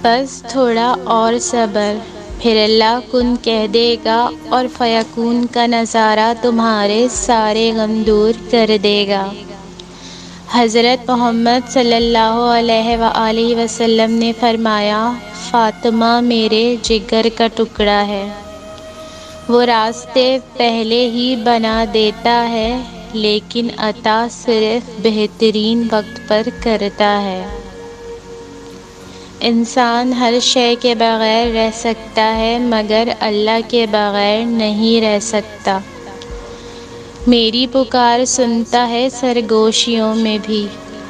بس تھوڑا اور صبر، پھر اللہ کن کہہ دے گا اور فیکون کا نظارہ تمہارے سارے غم دور کر دے گا۔ حضرت محمد صلی اللہ علیہ وآلہ وسلم نے فرمایا، فاطمہ میرے جگر کا ٹکڑا ہے، وہ راستے پہلے ہی بنا دیتا ہے لیکن عطا صرف بہترین وقت پر کرتا ہے۔ انسان ہر شے کے بغیر رہ سکتا ہے مگر اللہ کے بغیر نہیں رہ سکتا۔ میری پکار سنتا ہے سرگوشیوں میں بھی،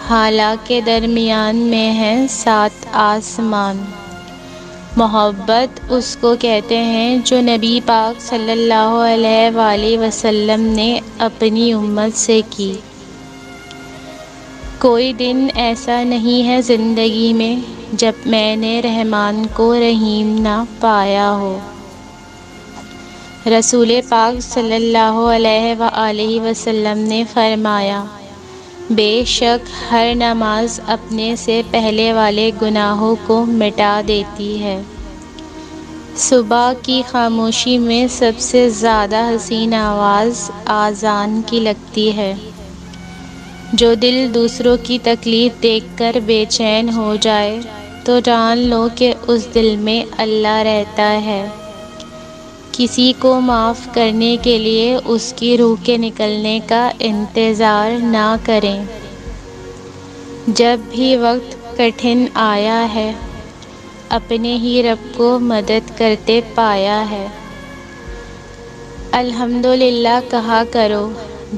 حالانکہ درمیان میں ہیں 7 آسمان۔ محبت اس کو کہتے ہیں جو نبی پاک صلی اللہ علیہ وآلہ وسلم نے اپنی امت سے کی۔ کوئی دن ایسا نہیں ہے زندگی میں جب میں نے رحمان کو رحیم نہ پایا ہو۔ رسول پاک صلی اللہ علیہ وآلہ وسلم نے فرمایا، بے شک ہر نماز اپنے سے پہلے والے گناہوں کو مٹا دیتی ہے۔ صبح کی خاموشی میں سب سے زیادہ حسین آواز اذان کی لگتی ہے۔ جو دل دوسروں کی تکلیف دیکھ کر بے چین ہو جائے تو جان لو کہ اس دل میں اللہ رہتا ہے۔ کسی کو معاف کرنے کے لیے اس کی روح کے نکلنے کا انتظار نہ کریں۔ جب بھی وقت کٹھن آیا ہے اپنے ہی رب کو مدد کرتے پایا ہے۔ الحمدللہ کہا کرو،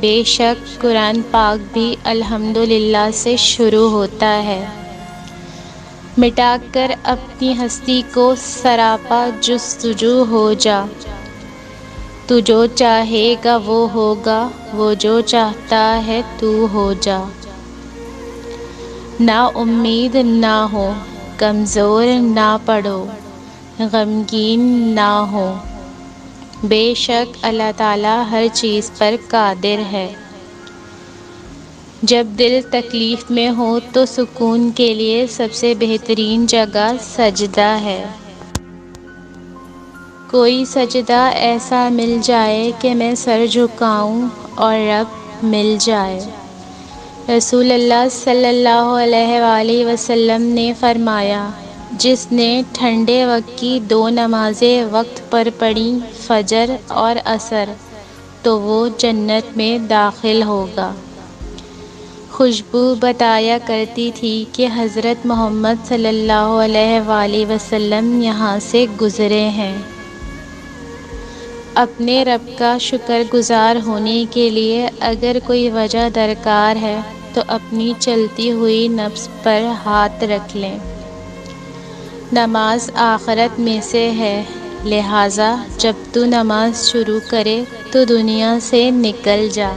بے شک قرآن پاک بھی الحمدللہ سے شروع ہوتا ہے۔ مٹا کر اپنی ہستی کو سراپا جستجو ہو جا، تو جو چاہے گا وہ ہوگا، وہ جو چاہتا ہے تو ہو جا۔ نا امید نہ ہو، کمزور نہ پڑو، غمگین نہ ہو، بے شک اللہ تعالیٰ ہر چیز پر قادر ہے۔ جب دل تکلیف میں ہو تو سکون کے لیے سب سے بہترین جگہ سجدہ ہے۔ کوئی سجدہ ایسا مل جائے کہ میں سر جھکاؤں اور رب مل جائے۔ رسول اللہ صلی اللہ علیہ وآلہ وسلم نے فرمایا، جس نے ٹھنڈے وقت کی 2 نمازیں وقت پر پڑھیں، فجر اور عصر، تو وہ جنت میں داخل ہوگا۔ خوشبو بتایا کرتی تھی کہ حضرت محمد صلی اللہ علیہ وآلہ وسلم یہاں سے گزرے ہیں۔ اپنے رب کا شکر گزار ہونے کے لیے اگر کوئی وجہ درکار ہے تو اپنی چلتی ہوئی نفس پر ہاتھ رکھ لیں۔ نماز آخرت میں سے ہے، لہٰذا جب تو نماز شروع کرے تو دنیا سے نکل جا۔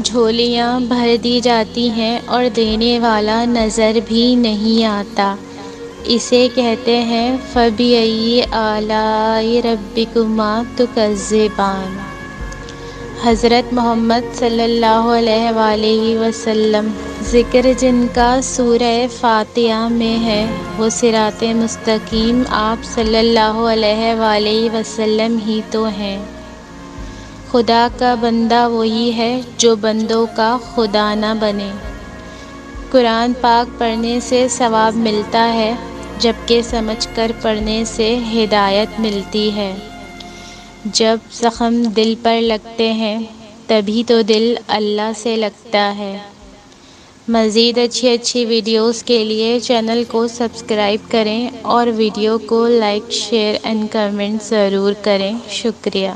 جھولیاں بھر دی جاتی ہیں اور دینے والا نظر بھی نہیں آتا، اسے کہتے ہیں فَبِأَيِّ آلَاءِ رَبِّكُمَا تُكَذِّبَانِ۔ حضرت محمد صلی اللہ علیہ وآلہ وسلم ذکر جن کا سورہ فاتحہ میں ہے وہ صراط مستقیم آپ صلی اللہ علیہ وآلہ وسلم ہی تو ہیں۔ خدا کا بندہ وہی ہے جو بندوں کا خدا نہ بنے۔ قرآن پاک پڑھنے سے ثواب ملتا ہے جبکہ سمجھ کر پڑھنے سے ہدایت ملتی ہے۔ جب زخم دل پر لگتے ہیں تبھی تو دل اللہ سے لگتا ہے۔ مزید اچھی ویڈیوز کے لیے چینل کو سبسکرائب کریں اور ویڈیو کو لائک، شیئر اینڈ کمنٹ ضرور کریں۔ شکریہ۔